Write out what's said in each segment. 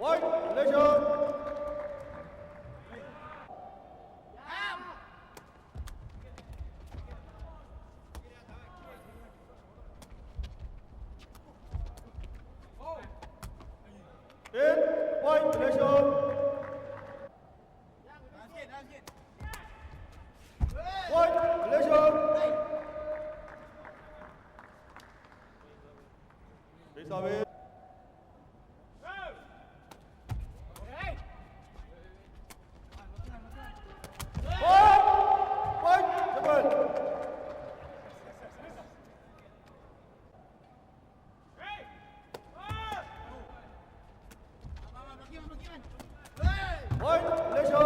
White, Malaysia. White, Malaysia. White, Malaysia. Face away. White, Malaysia.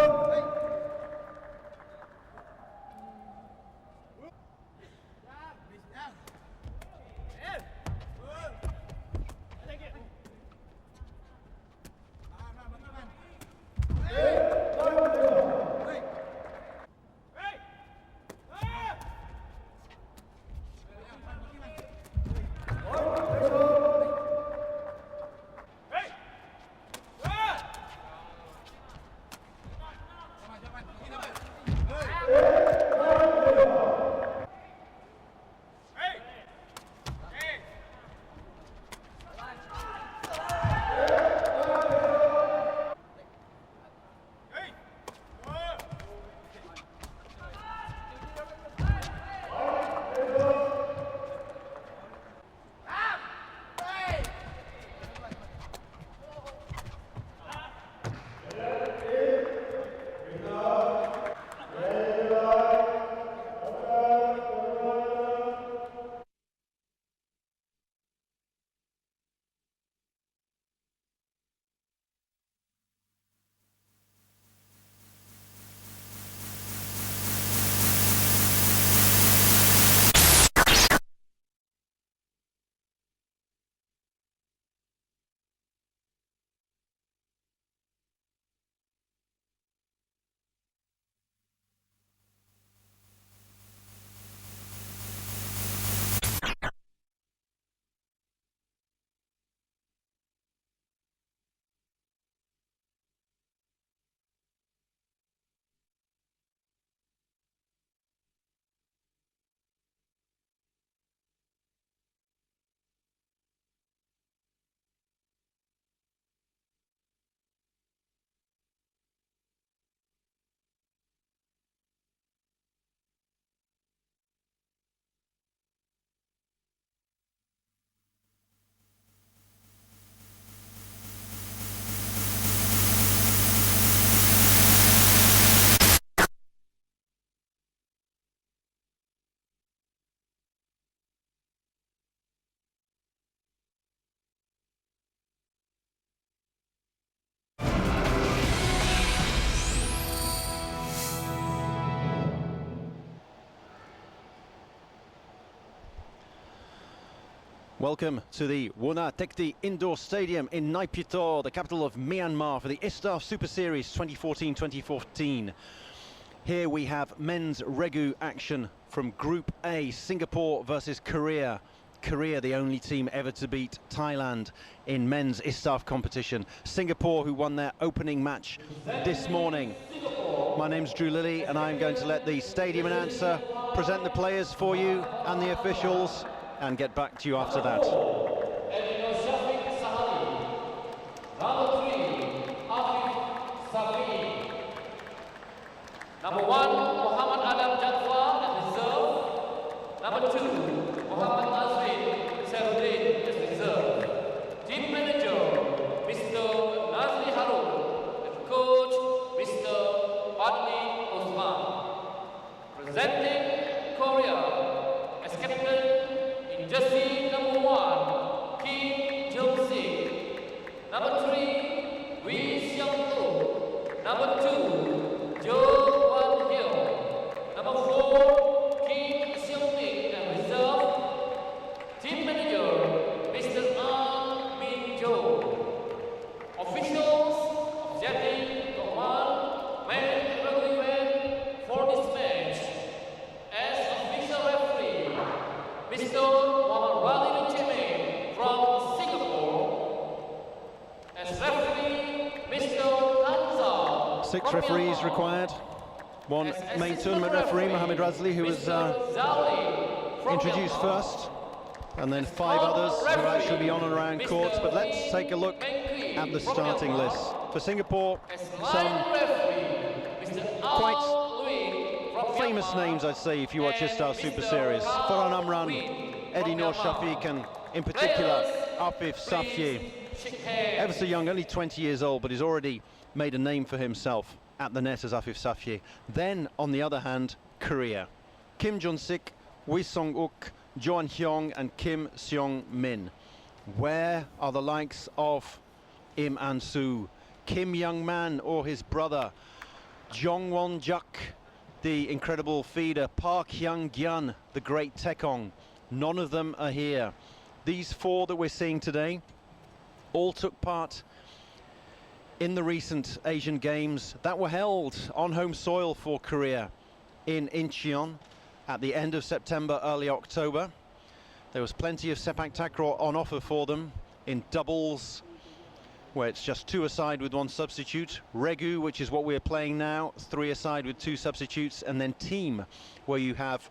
Welcome to the Wona Tekti Indoor Stadium in Naypyidaw, the capital of Myanmar, for the ISTAF Super Series 2014-2014. Here we have men's regu action from Group A, Singapore versus Korea. Korea, the only team ever to beat Thailand in men's ISTAF competition. Singapore, who won their opening match this morning. My name's Drew Lilly, and I'm going to let the stadium announcer present the players for you and the officials, and get back to you after that. Number 1, Muhammad Adam Jafar as reserve. Number 2, Muhammad Azrin Serudin as reserve. Team manager, Mr. Nazri Harun, and coach, Mr. Padli Osman. Presenting Korea as captain in jersey number 1, Kim Jung-sik. Number 3, Wee Seong-uk. Number 2, Jo Number 4, Kim Seong-nik and reserve. Team manager, Mr. An Min-jo. Officials objecting to one man event for this match. As official referee, Mr. Muhammad Wali Chime from Singapore. As referee, 6 referees required. One main tournament referee, Mohammed Razli, who was introduced first, and then 5 others who will actually be on and around courts. But let's take a look at the starting list. For Singapore, some quite famous names, I'd say, if you watch ISS Super Series. Farhan Amran, Eddie Noor Shafiq, and in particular, Afif Safye. Ever so young, only 20 years old, but he's already made a name for himself at the net as Afif Safye. Then, on the other hand, Korea. Kim Jun-sik, Wee Song-uk, Jo An-hyung, and Kim Seong-min. Where are the likes of Im An-soo, Kim Young-man or his brother, Jong Won-juk, the incredible feeder, Park Hyung-gyeon, the great Taekong? None of them are here. These 4 that we're seeing today all took part in the recent Asian Games that were held on home soil for Korea in Incheon at the end of September, early October. There was plenty of Sepaktakraw on offer for them in doubles, where it's just 2 aside with 1 substitute. Regu, which is what we're playing now, 3 aside with 2 substitutes. And then team, where you have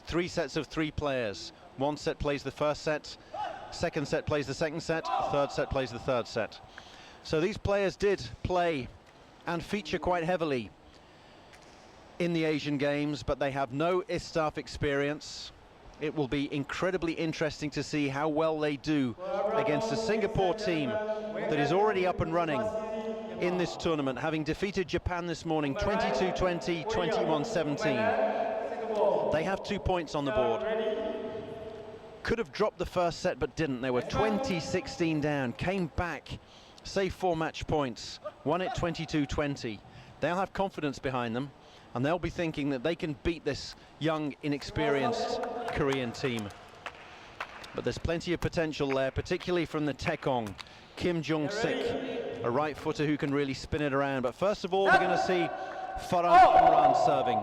3 sets of 3 players. 1 set plays the first set, 2nd set plays the 2nd set, 3rd set plays the 3rd set. So these players did play and feature quite heavily in the Asian Games, but they have no ISTAF experience. It will be incredibly interesting to see how well they do against a Singapore team that is already up and running in this tournament, having defeated Japan this morning 22-20, 21-17. They have 2 points on the board. Could have dropped the first set but didn't. They were 20-16 down, came back, saved 4 match points, won it 22-20. They'll have confidence behind them, and they'll be thinking that they can beat this young, inexperienced Korean team. But there's plenty of potential there, particularly from the Taekong, Kim Jung-sik, a right footer who can really spin it around. But first of all, we're going to see Farhan Amran serving.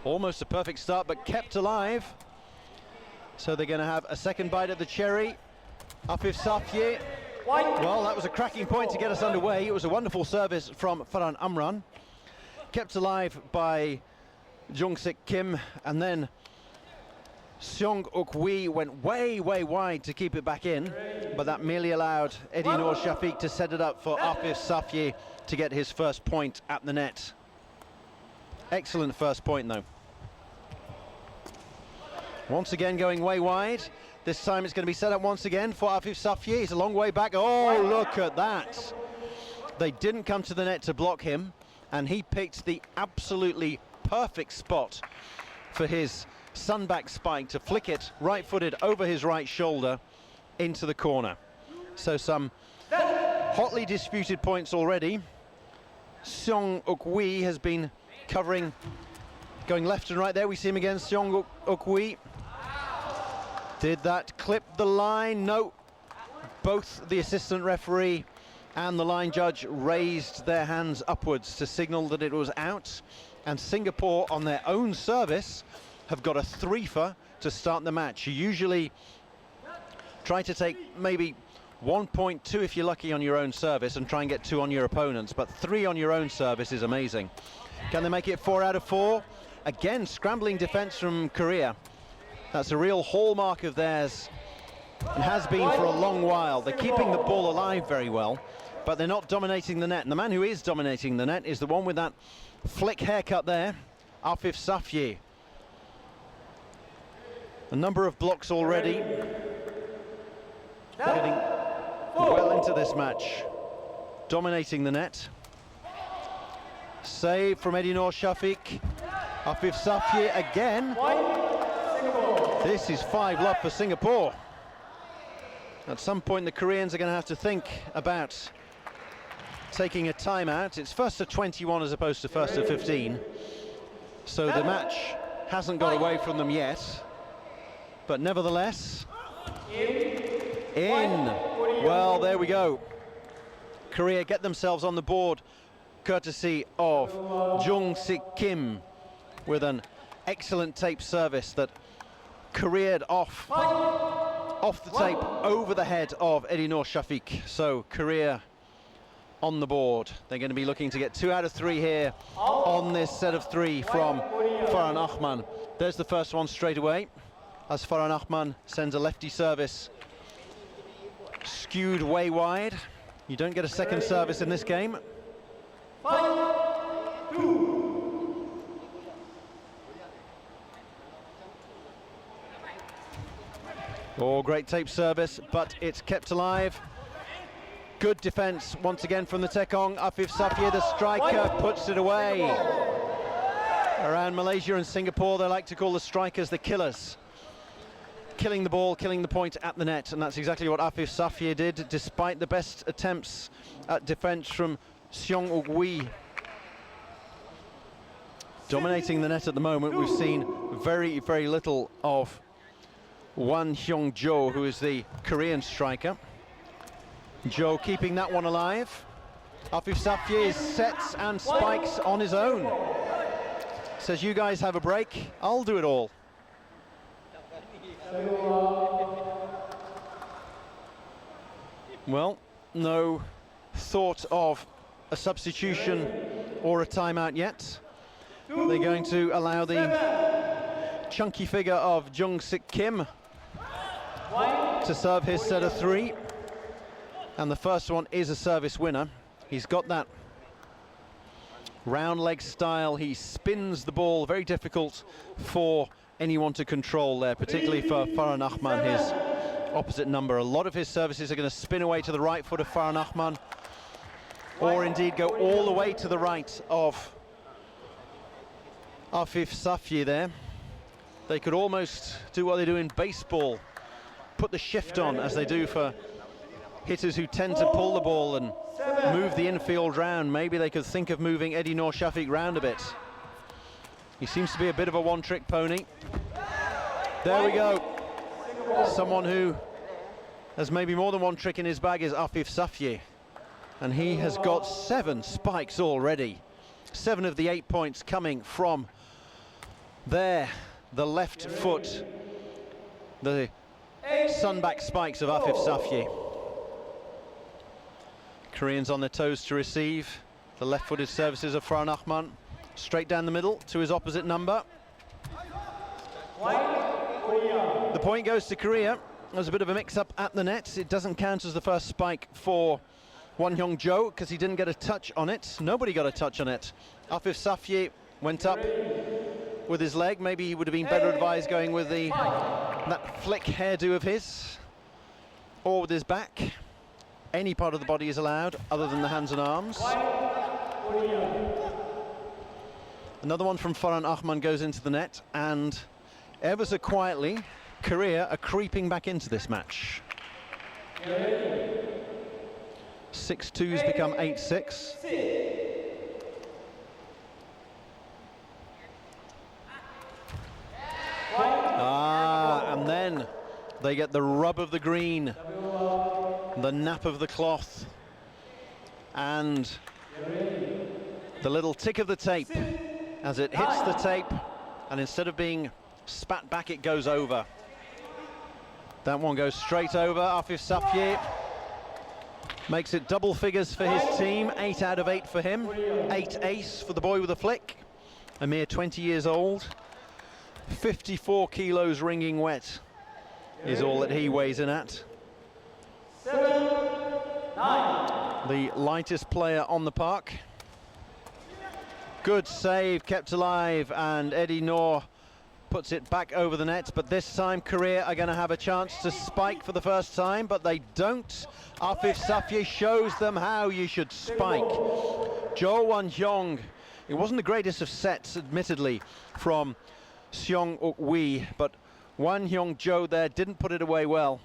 Almost a perfect start, but kept alive. So they're going to have a second bite at the cherry. Afif Safye. Well, that was a cracking point to get us underway. It was a wonderful service from Farhan Amran. Kept alive by Jung-sik Kim, and then Seong-uk Wee went way, way wide to keep it back in, but that merely allowed Eddie Noor Shafiq to set it up for Afif Safye to get his first point at the net. Excellent first point, though. Once again going way wide. This time it's going to be set up once again for Afif Safye. He's a long way back. Oh, look at that. They didn't come to the net to block him, and he picked the absolutely perfect spot for his sunback spike to flick it right-footed over his right shoulder into the corner. So some hotly disputed points already. Seong-uk Wee has been covering, going left and right there. We see him again, Seong-uk Wee. Did that clip the line? No. Both the assistant referee and the line judge raised their hands upwards to signal that it was out. And Singapore, on their own service, have got a 3-fer to start the match. You usually try to take maybe 1.2 if you're lucky on your own service and try and get 2 on your opponents, but 3 on your own service is amazing. Can they make it 4 out of 4? Again, scrambling defense from Korea. That's a real hallmark of theirs and has been for a long while. They're keeping the ball alive very well, but they're not dominating the net. And the man who is dominating the net is the one with that flick haircut there, Afif Safye. A number of blocks already. Getting well into this match. Dominating the net. Save from Eddie Noor Shafiq. Afif Safye again. This is 5 love for Singapore. At some point the Koreans are going to have to think about taking a timeout. It's first to 21 as opposed to first to 15. So the match hasn't got away from them yet. But nevertheless, in. Well, there we go. Korea get themselves on the board courtesy of Jung-sik Kim with an excellent tape service that careered off the tape over the head of Eddie Noor Shafiq. So career on the board. They're going to be looking to get 2 out of 3 here on this set of 3 from Farhan Ahmad. There's the first one straight away, as Farhan Ahmad sends a lefty service skewed way wide. You don't get a second service in this game. 5-2. Oh, great tape service, but it's kept alive. Good defense once again from the Tekong. Afif Safie, the striker, puts it away. Around Malaysia and Singapore, they like to call the strikers the killers. Killing the ball, killing the point at the net, and that's exactly what Afif Safie did, despite the best attempts at defense from Seong Uk-wee. Dominating the net at the moment. We've seen very, very little of Wan Hyung-jo, who is the Korean striker. Jo keeping that one alive. Afif Safie sets and spikes on his own. Says, you guys have a break, I'll do it all. Well, no thought of a substitution or a timeout yet. They're going to allow the chunky figure of Jung-Sik Kim to serve his set of 3. And the first one is a service winner. He's got that round leg style. He spins the ball, very difficult for anyone to control there, particularly for Farhan Ahmad, his opposite number. A lot of his services are going to spin away to the right foot of Farhan Ahmad, or indeed go all the way to the right of Afif Safie there. They could almost do what they do in baseball, put the shift on, as they do for hitters who tend to pull the ball and move the infield round. Maybe they could think of moving Eddie Noor Shafiq round a bit. He seems to be a bit of a one-trick pony. There we go. Someone who has maybe more than one trick in his bag is Afif Safie. And he has got 7 spikes already. 7 of the 8 points coming from there, the left foot, the sunback spikes of Afif Safie. Koreans on their toes to receive. The left-footed services of Farhan Ahmad. Straight down the middle to his opposite number. The point goes to Korea. There's a bit of a mix-up at the net. It doesn't count as the first spike for Wan Hyung-jo because he didn't get a touch on it. Nobody got a touch on it. Afif Safie went up with his leg. Maybe he would have been better advised going with that flick hairdo of his, or with his back. Any part of the body is allowed other than the hands and arms. Another one from Farhan Ahmad goes into the net, and ever so quietly Korea are creeping back into this match. 6-2's become 8-6. And then they get the rub of the green, the nap of the cloth, and the little tick of the tape as it hits the tape, and instead of being spat back, it goes over. That one goes straight over. Afif Safie makes it double figures for his team. 8 out of 8 for him. 8 ace for the boy with a flick. A mere 20 years old. 54 kilos ringing wet is all that he weighs in at. 7-9. The lightest player on the park. Good save, kept alive, and Eddie Noor puts it back over the net, but this time Korea are going to have a chance to spike for the first time, but they don't. Afif Safie shows them how you should spike. Jo Wan Hyung, it wasn't the greatest of sets, admittedly, from Seong Uk-wee, but Wan Hyung-jo there didn't put it away well,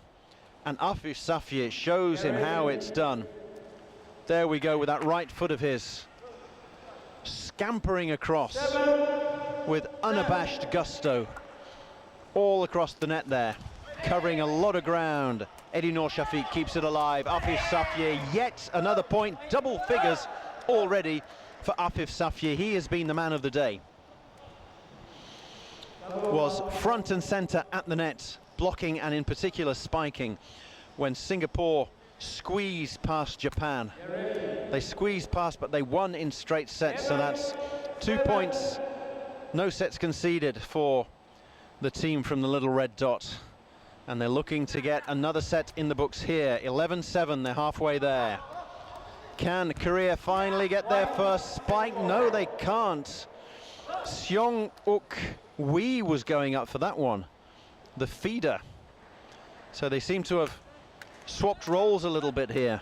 and Afif Safie shows him how it's done. There we go with that right foot of his, scampering across with unabashed gusto, all across the net there, covering a lot of ground. Eddie Noor Shafiq keeps it alive. Afif Safie, yet another point, double figures already for Afif Safie. He has been the man of the day. was front and centre at the net, blocking and in particular spiking when Singapore squeezed past Japan. They squeezed past, but they won in straight sets, so that's 2 points, no sets conceded for the team from the little red dot. And they're looking to get another set in the books here. 11-7, they're halfway there. Can Korea finally get their first spike? No, they can't. Seong-uk Wee was going up for that one, the feeder. So they seem to have swapped roles a little bit here.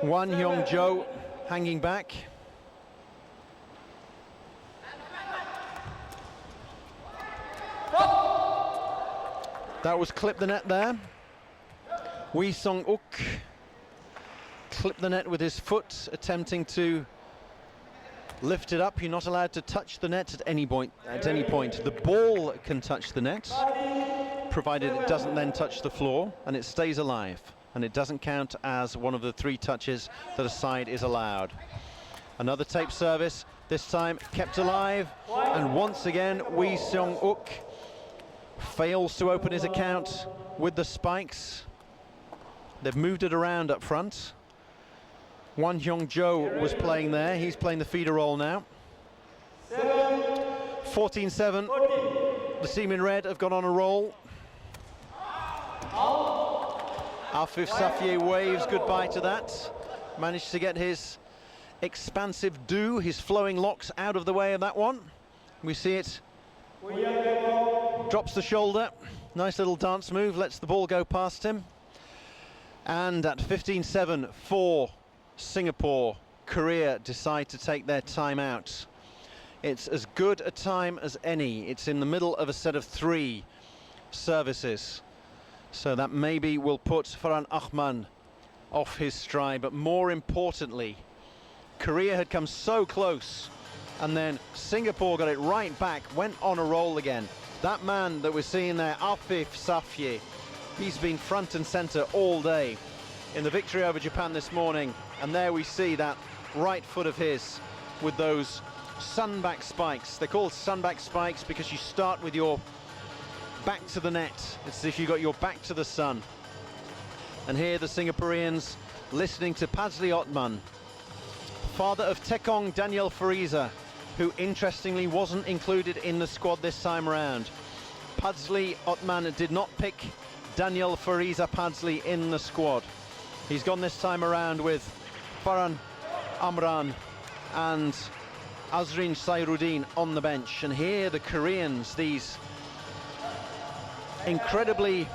Wan Hyung-jo hanging back. That was clipped the net there. Wee Song-uk clipped the net with his foot, attempting to lift it up. You're not allowed to touch the net at any point. The ball can touch the net, provided it doesn't then touch the floor, and it stays alive. And it doesn't count as one of the 3 touches that a side is allowed. Another tape service, this time kept alive, and once again Wee Seong-uk fails to open his account with the spikes. They've moved it around up front. Wan Hyung-jo was playing there, he's playing the feeder role now. 14-7, the team in red have gone on a roll. Afif Safier waves goodbye to that. Managed to get his expansive do, his flowing locks out of the way of that one. We see it. Drops the shoulder. Nice little dance move, lets the ball go past him. And at 15-7 for Singapore, Korea decide to take their time out. It's as good a time as any. It's in the middle of a set of 3 services. So that maybe will put Farhan Ahmad off his stride, but more importantly, Korea had come so close, and then Singapore got it right back, went on a roll again. That man that we're seeing there, Afif Safier, he's been front and centre all day in the victory over Japan this morning, and there we see that right foot of his with those sunback spikes. They're called sunback spikes because you start with your back to the net. It's as if you got your back to the sun. And here the Singaporeans listening to Pazli Otman, father of Tekong Daniel Fariza, who interestingly wasn't included in the squad this time around. Pazli Otman did not pick Daniel Fariza Pazli in the squad. He's gone this time around with Farhan Amran and Azrin Sairuddin on the bench. And here the Koreans, these incredibly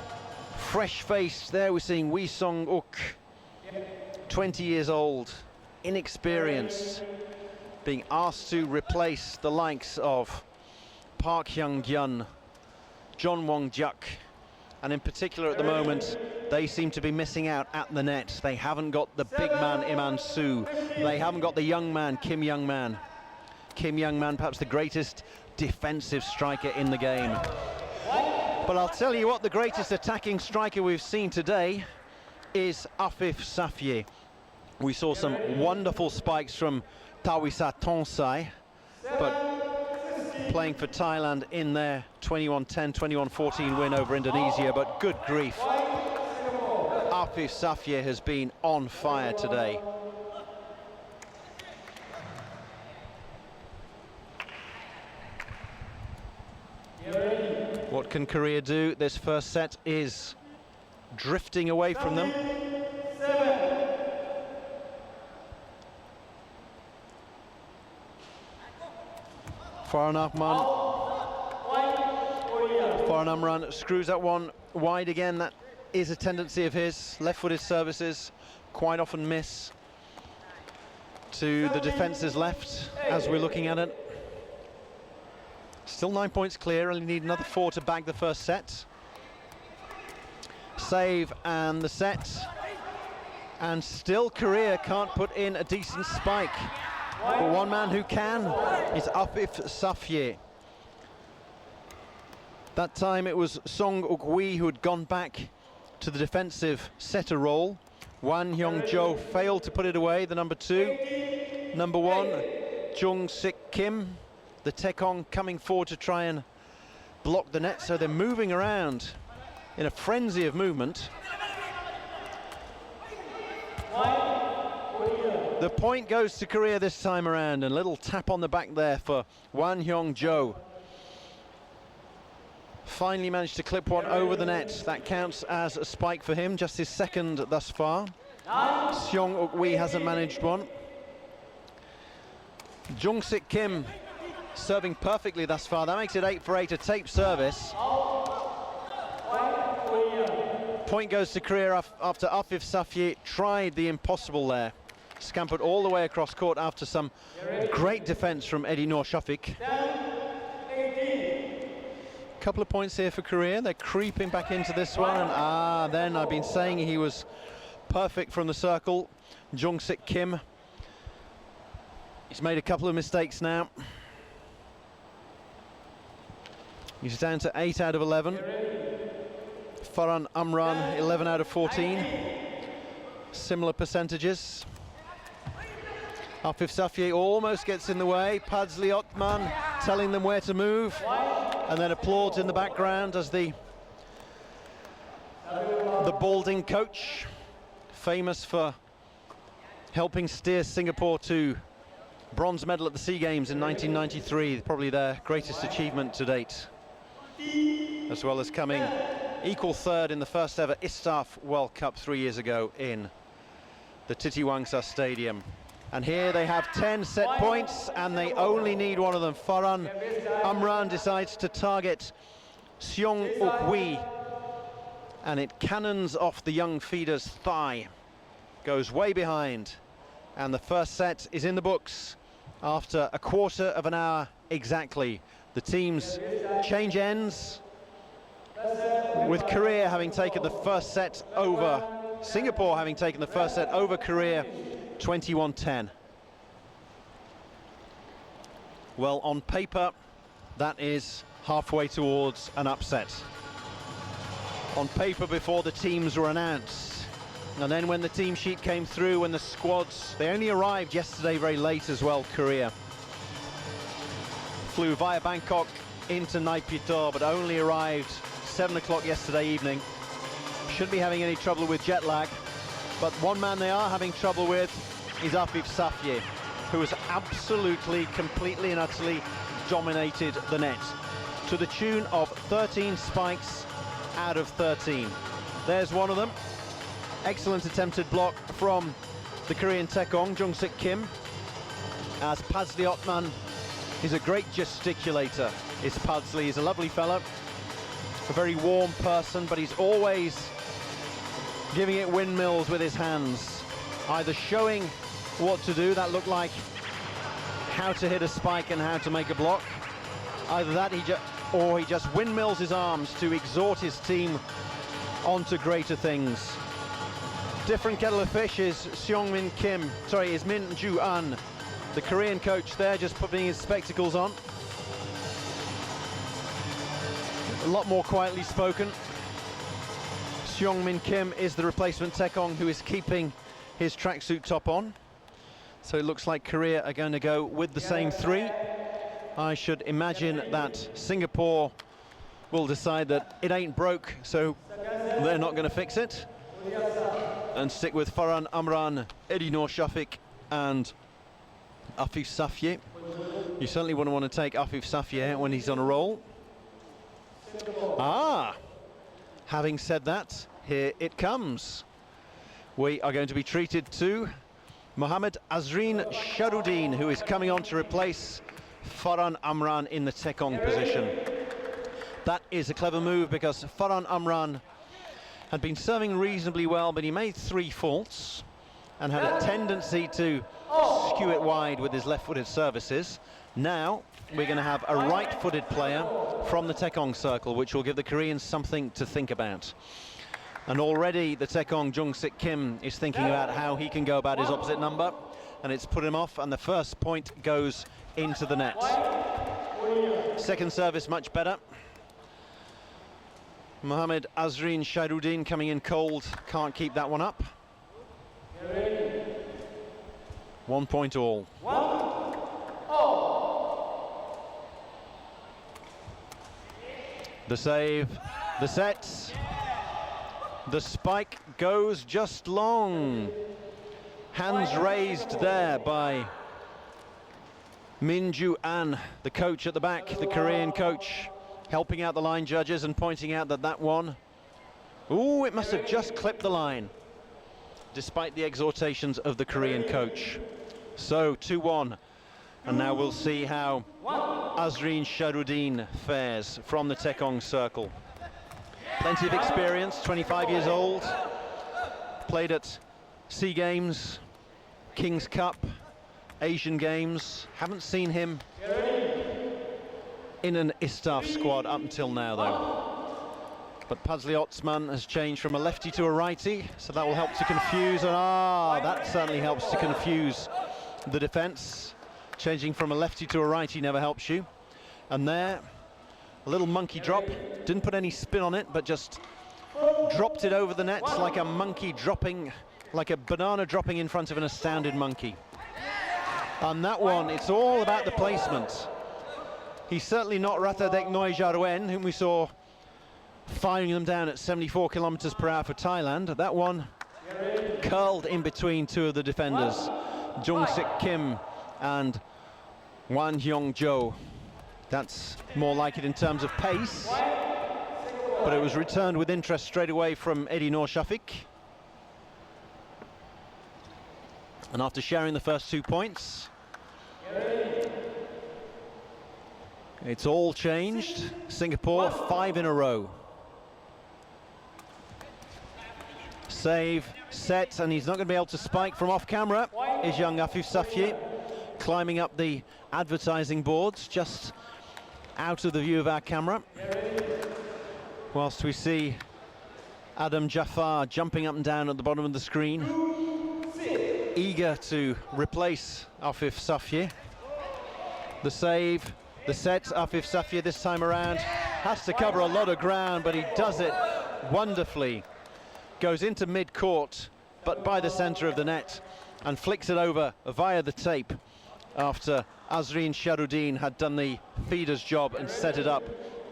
fresh-faced, there we're seeing Wee Song-uk, 20 years old, inexperienced, being asked to replace the likes of Park Hyung-gyun, John Wong-juk, and in particular at the moment they seem to be missing out at the net. They haven't got the big man Iman Soo, they haven't got the young man Kim Young-man. Kim Young-man, perhaps the greatest defensive striker in the game. But I'll tell you what, the greatest attacking striker we've seen today is Afif Safier. We saw some wonderful spikes from Tawisa Tonsai, but playing for Thailand in their 21-10, 21-14 win over Indonesia. But good grief, Afif Safier has been on fire today. What can Korea do? This first set is drifting away from them. Farhan Amran screws that one wide again. That is a tendency of his. Left-footed services quite often miss to the defence's left as we're looking at it. Still 9 points clear, only need another 4 to bag the first set. Save and the set. And still Korea can't put in a decent spike. But one man who can is Afif Safier. That time it was Song-uk Wee who had gone back to the defensive setter role. Wan Hyung-jo failed to put it away, the number 2. Number 1, Jung Sik Kim, The Tekong coming forward to try and block the net, so they're moving around in a frenzy of movement. The point goes to Korea this time around, and a little tap on the back there for Wan Hyung-jo. Finally managed to clip one over the net. That counts as a spike for him, just his second thus far. Seong Uk-wee hasn't managed one. Jung-sik Kim serving perfectly thus far. That makes it 8 for 8, a tape service. Point goes to Korea after Afif Safye tried the impossible there. Scampered all the way across court after some great defense from Eddie Noor Shafik. Couple of points here for Korea. They're creeping back into this one, and then I've been saying he was perfect from the circle. Jung-sik Kim. He's made a couple of mistakes now. He's down to 8 out of 11. Farhan Amran, 11 out of 14. Similar percentages. Afif Safye almost gets in the way. Padzli Otman telling them where to move, and then applauds in the background as the balding coach, famous for helping steer Singapore to bronze medal at the SEA Games in 1993, probably their greatest achievement to date, as well as coming equal third in the first ever ISTAF World Cup 3 years ago in the Titiwangsa Stadium. And here they have 10 set points, and they only need one of them. Farhan Amran decides to target Seong Uk-wee, and it cannons off the young feeder's thigh. Goes way behind, and the first set is in the books after a quarter of an hour exactly. The teams change ends, with Korea having taken the first set over, Singapore having taken the first set over Korea 21-10. Well, on paper, that is halfway towards an upset. On paper before the teams were announced. And then when the team sheet came through, when the squads, they only arrived yesterday very late as well, Korea. Flew via Bangkok into Naypyidaw, but only arrived 7 o'clock yesterday evening. Shouldn't be having any trouble with jet lag. But one man they are having trouble with is Afif Safye, who has absolutely, completely and utterly dominated the net to the tune of 13 spikes out of 13. There's one of them. Excellent attempted block from the Korean Tekong, Jung-sik Kim, as Padzli Otman is a great gesticulator. Is Padzli. He's a lovely fella, a very warm person, but he's always giving it windmills with his hands, either showing what to do, that looked like how to hit a spike and how to make a block, either that or he just windmills his arms to exhort his team onto greater things. Different kettle of fish is is Min Ju-an, the Korean coach there, just putting his spectacles on. A lot more quietly spoken. Seong Min Kim is the replacement Tekong, who is keeping his tracksuit top on. So it looks like Korea are going to go with the same three. I should imagine that Singapore will decide that it ain't broke, so they're not going to fix it, and stick with Farhan Amran, Eddie Noor Shafik and Afif Safye. You certainly wouldn't want to take Afif Safye when he's on a roll. Having said that, here it comes. We are going to be treated to Mohammad Azreen Sharuddin, who is coming on to replace Farhan Amran in the Tekong position. That is a clever move, because Farhan Amran had been serving reasonably well, but he made 3 faults and had a tendency to skew it wide with his left-footed services. Now we're going to have a right-footed player from the Tekong circle, which will give the Koreans something to think about. And already the Tekong, Jung-sik Kim, is thinking about how he can go about his opposite number, and it's put him off, and the first point goes into the net. Second service much better. Mohammad Azreen Sharuddin coming in cold, can't keep that one up. 1 point all. The save, the set, the spike goes just long. Hands raised there by Min Ju An, the coach at the back, the Korean coach, helping out the line judges and pointing out that that one, ooh, it must have just clipped the line, despite the exhortations of the Korean coach. So 2-1, and now we'll see how Azreen Shahrudin fares from the Taekong circle. Plenty of experience, 25 years old, played at SEA Games, King's Cup, Asian Games. Haven't seen him in an ISTAF squad up until now though. But Pazli Otsman has changed from a lefty to a righty, so that will help to confuse, and that certainly helps to confuse the defence. Changing from a lefty to a righty never helps you. And there, a little monkey drop, didn't put any spin on it, but just dropped it over the net like a monkey dropping, like a banana dropping in front of an astounded monkey. On that one, it's all about the placement. He's certainly not Ratadek Noi Jarwen, whom we saw firing them down at 74 kilometers per hour for Thailand. That one curled in between two of the defenders, Jung Sik Kim and Wan Hyung Jo. That's more like it in terms of pace, but it was returned with interest straight away from Eddie Noor Shafik. And after sharing the first 2 points, it's all changed. Singapore 5 in a row. Save, set, and he's not going to be able to spike from off camera. Is young Afif Safie climbing up the advertising boards just out of the view of our camera, whilst we see Adam Jafar jumping up and down at the bottom of the screen, eager to replace Afif Safie. The save, the set, Afif Safie this time around has to cover a lot of ground, but he does it wonderfully. Goes into mid-court, but by the centre of the net, and flicks it over via the tape after Azreen Shahrudin had done the feeder's job and set it up.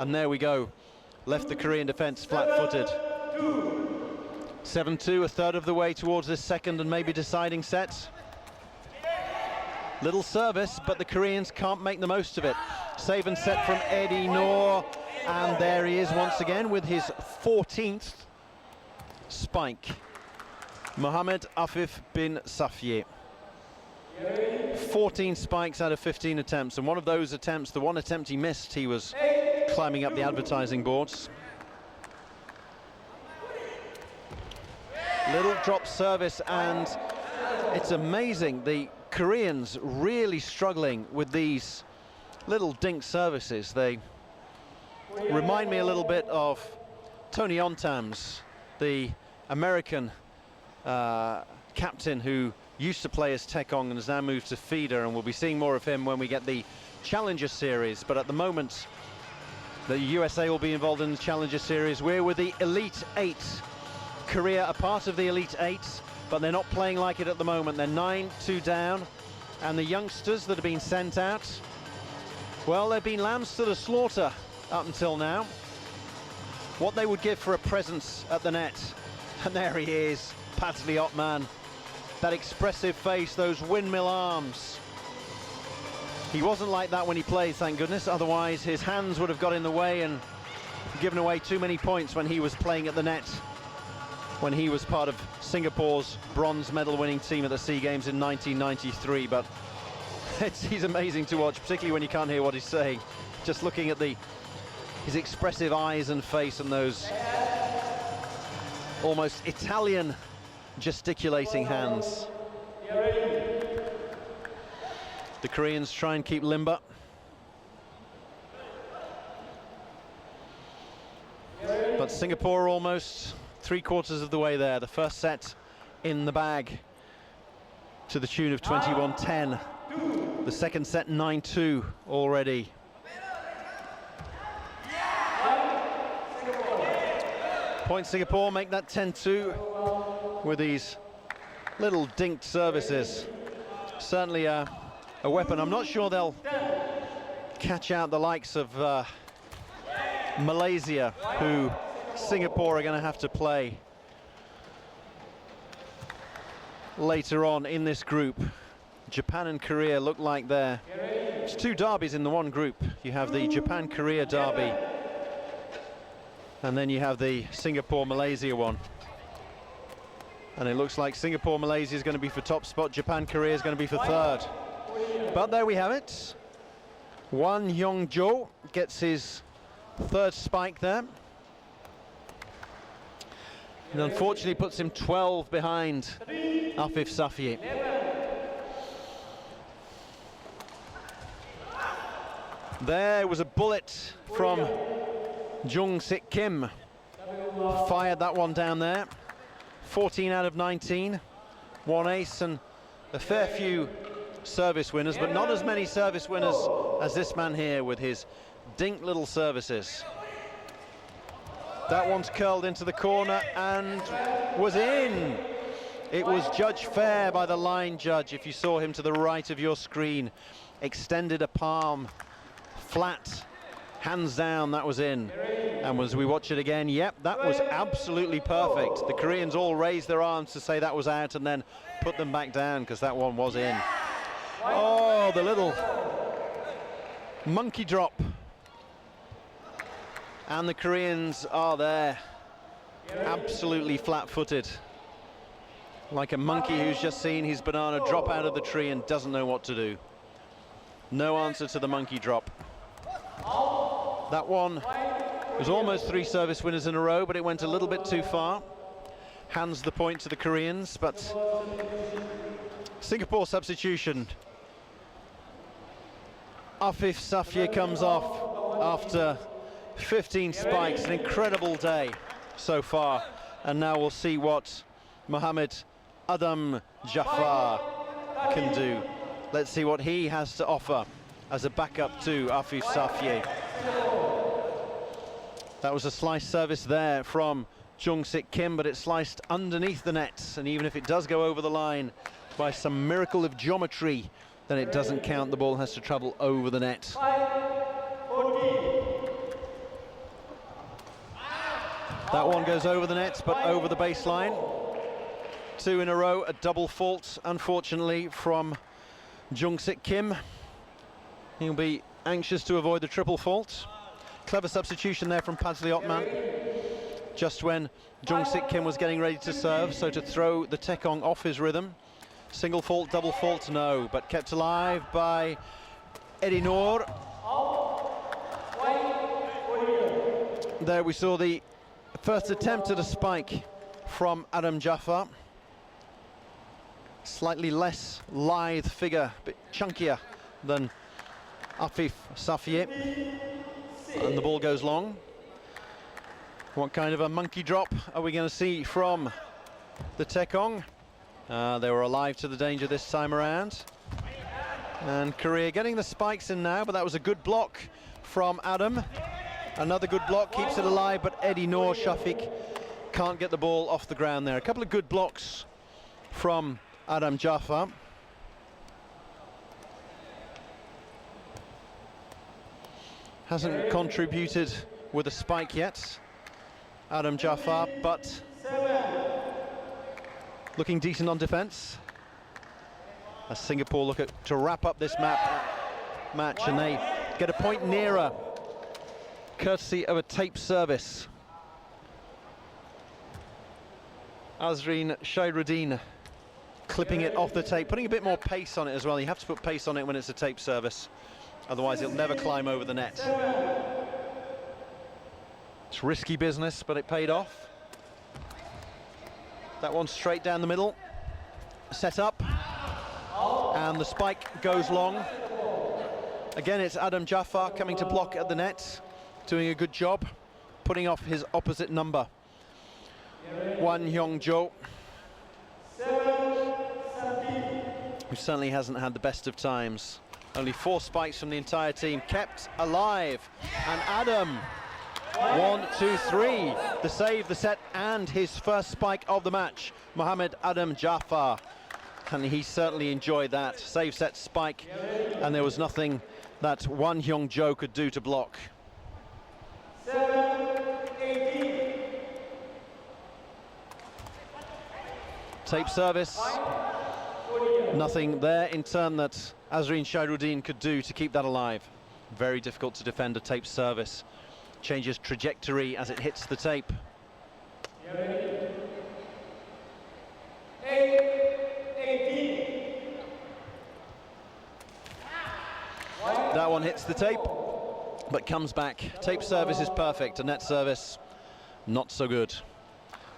And there we go, left the Korean defence flat-footed. 7-2, a third of the way towards this second and maybe deciding set. Little service, but the Koreans can't make the most of it. Save and set from Eddie Noor, and there he is once again with his 14th spike. Mohammed Afif bin Safie. 14 spikes out of 15 attempts, and one of those attempts, the one attempt he missed, he was climbing up the advertising boards. Little drop service, and it's amazing, the Koreans really struggling with these little dink services. They remind me a little bit of Tony Ontams, the American captain who used to play as Taekong and has now moved to feeder, and we'll be seeing more of him when we get the Challenger Series. But at the moment, the USA will be involved in the Challenger Series. We're with the Elite 8. Korea are part of the Elite 8, but they're not playing like it at the moment. They're 9-2 down, and the youngsters that have been sent out, well, they've been lambs to the slaughter up until now. What they would give for a presence at the net. And there he is, Pazli Otsman. That expressive face, those windmill arms. He wasn't like that when he played, thank goodness, otherwise his hands would have got in the way and given away too many points when he was playing at the net, when he was part of Singapore's bronze medal winning team at the SEA Games in 1993. But he's amazing to watch, particularly when you can't hear what he's saying. Just looking at his expressive eyes and face and those almost Italian gesticulating hands. The Koreans try and keep limber. But Singapore almost 3/4 of the way there. The first set in the bag to the tune of 21-10. The second set 9-2 already. Point Singapore, make that 10-2 with these little dinked services. Certainly a weapon. I'm not sure they'll catch out the likes of Malaysia, who Singapore are going to have to play later on in this group. Japan and Korea look like it's two derbies in the one group. You have the Japan-Korea derby, and then you have the Singapore-Malaysia one. And it looks like Singapore-Malaysia is going to be for top spot, Japan-Korea is going to be for third. But there we have it. Wan Hyung-jo gets his third spike there. And unfortunately puts him 12 behind Afif Safiye. There was a bullet from Jung-Sik Kim. Fired that one down there. 14 out of 19. One ace and a fair few service winners, but not as many service winners as this man here with his dink little services. That one's curled into the corner and was in. It was judged fair by the line judge. If you saw him to the right of your screen, extended a palm, flat, hands down, that was in. And as we watch it again, yep, that was absolutely perfect. The Koreans all raised their arms to say that was out and then put them back down because that one was in. Oh, the little monkey drop. And the Koreans are there, absolutely flat-footed, like a monkey who's just seen his banana drop out of the tree and doesn't know what to do. No answer to the monkey drop. That one was almost 3 service winners in a row, but it went a little bit too far. Hands the point to the Koreans, but Singapore substitution. Afif Safiye comes off after 15 spikes, an incredible day so far, and now we'll see what Mohammed Adam Jafar can do. Let's see what he has to offer as a backup to Afif Safiye. That was a slice service there from Jung-Sik Kim, but it sliced underneath the net, and even if it does go over the line by some miracle of geometry, then it doesn't count. The ball has to travel over the net. That one goes over the net, but over the baseline. 2 in a row, a double fault, unfortunately, from Jung-Sik Kim. He'll be anxious to avoid the triple fault. Clever substitution there from Pazli Otman, just when Jung-Sik Kim was getting ready to serve, so to throw the Taekong off his rhythm. Single fault, double fault, no, but kept alive by Eddie Noor. There we saw the first attempt at a spike from Adam Jafar. Slightly less lithe figure, a bit chunkier than Afif Safiye. And the ball goes long. What kind of a monkey drop are we going to see from the Taekong? They were alive to the danger this time around. And Korea getting the spikes in now, but that was a good block from Adam. Another good block, keeps it alive, but Eddie Noor Shafiq can't get the ball off the ground there. A couple of good blocks from Adam Jafar. Hasn't contributed with a spike yet, Adam Jafar, but looking decent on defense. As Singapore look to wrap up this match, and they get a point nearer, courtesy of a tape service. Azreen Shairuddin clipping it off the tape, putting a bit more pace on it as well. You have to put pace on it when it's a tape service, otherwise it'll never climb over the net. It's risky business, but it paid off. That one straight down the middle, set up, and the spike goes long. Again, it's Adam Jafar coming to block at the net, doing a good job, putting off his opposite number, Wan Hyung-jo, who certainly hasn't had the best of times. Only 4 spikes from the entire team, kept alive. And Adam, 1, 2, 3, the save, the set, and his first spike of the match, Mohammed Adam Jafar. And he certainly enjoyed that. Save, set, spike, and there was nothing that Wan Hyung-jo could do to block. Tape service. Nothing there in turn that Azreen Shairuddin could do to keep that alive. Very difficult to defend a tape service. Changes trajectory as it hits the tape. That one hits the tape, but comes back. Tape service is perfect, a net service, not so good.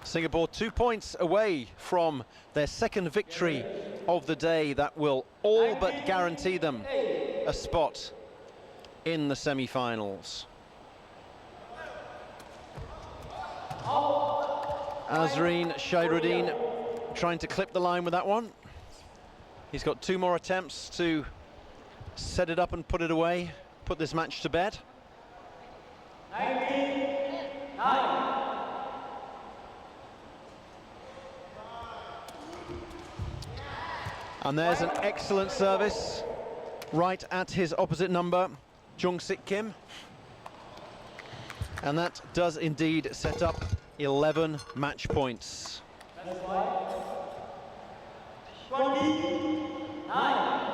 Singapore 2 points away from their second victory of the day. That will all but guarantee them a spot in the semi-finals. Azreen Shairuddin trying to clip the line with that one. He's got 2 more attempts to set it up and put it away, put this match to bed. 19-9. And there's an excellent service right at his opposite number, Jung-Sik Kim. And that does indeed set up 11 match points. 29.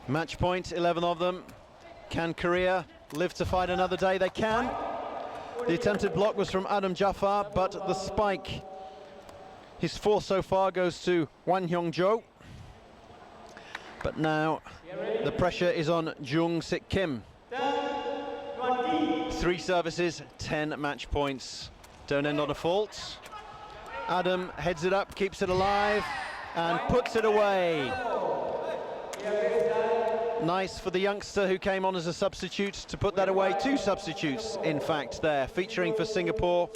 Match point, 11 of them. Can Korea live to fight another day? They can. The attempted block was from Adam Jafar, but the spike, his 4th so far, goes to Wan Hyung-jo. But now the pressure is on Jung-Sik Kim. 3 services, 10 match points. Don't end on a fault. Adam heads it up, keeps it alive, and puts it away. Nice for the youngster who came on as a substitute to put that away. 2 substitutes, in fact, there, featuring for Singapore.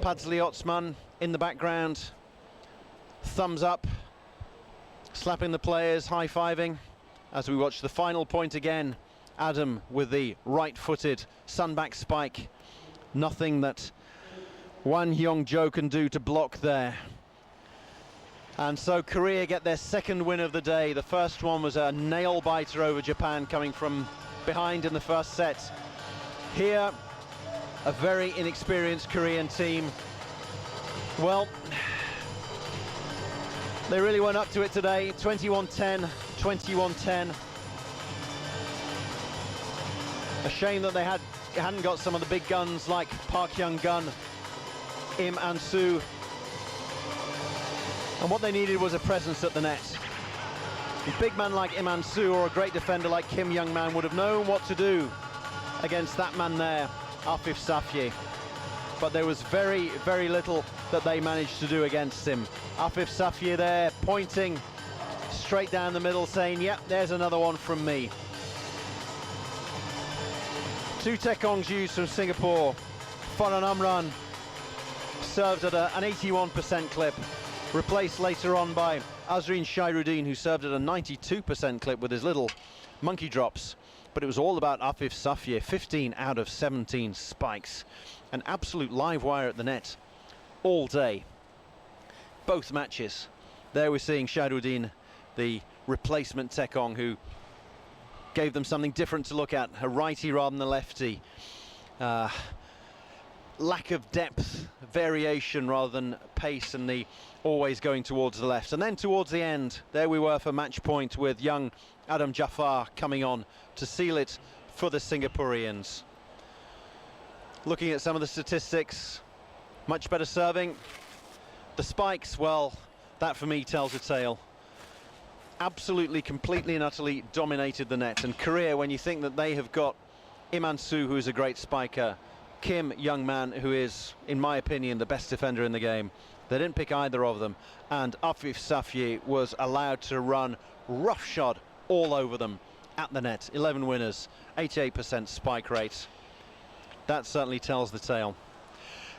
Padsley Otsman in the background. Thumbs up, slapping the players, high-fiving. As we watch the final point again, Adam with the right-footed sunback spike. Nothing that Wan Hyung-jo can do to block there. And so Korea get their second win of the day. The first one was a nail-biter over Japan, coming from behind in the first set. Here, a very inexperienced Korean team. Well, they really went up to it today. 21-10, 21-10. A shame that they hadn't got some of the big guns like Park Hyung-gun, Im An-soo. And what they needed was a presence at the net. A big man like Im An-soo or a great defender like Kim Young-man would have known what to do against that man there, Afif Safiye. But there was very, very little that they managed to do against him. Afif Safiye there, pointing straight down the middle, saying, yep, there's another one from me. 2 Tekongs used from Singapore. Farhan Amran served at an 81% clip. Replaced later on by Azreen Shairuddin, who served at a 92% clip with his little monkey drops. But it was all about Afif Safiye, 15 out of 17 spikes. An absolute live wire at the net all day. Both matches. There we're seeing Shairuddin, the replacement Tekong, who gave them something different to look at. A righty rather than a lefty. Lack of depth, variation rather than pace, and the always going towards the left. And then towards the end, there we were for match point with young Adam Jafar coming on to seal it for the Singaporeans. Looking at some of the statistics, much better serving. The spikes, well, that for me tells a tale. Absolutely, completely and utterly dominated the net. And Korea, when you think that they have got Im An-soo, who is a great spiker, Kim Young-man, who is, in my opinion, the best defender in the game. They didn't pick either of them, and Afif Safiye was allowed to run roughshod all over them at the net. 11 winners, 88% spike rate. That certainly tells the tale.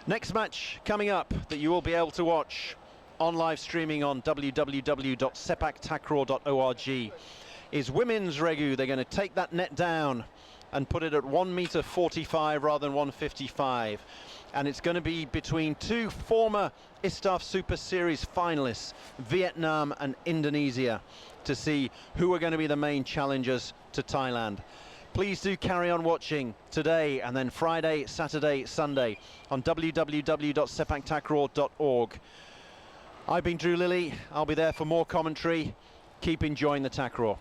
Next match coming up that you will be able to watch on live streaming on www.sepaktakraw.org is women's regu. They're going to take that net down and put it at 1.45 m rather than 1.55. And it's going to be between 2 former ISTAF Super Series finalists, Vietnam and Indonesia, to see who are going to be the main challengers to Thailand. Please do carry on watching today and then Friday, Saturday, Sunday on www.sepaktakraw.org. I've been Drew Lilly. I'll be there for more commentary. Keep enjoying the takraw.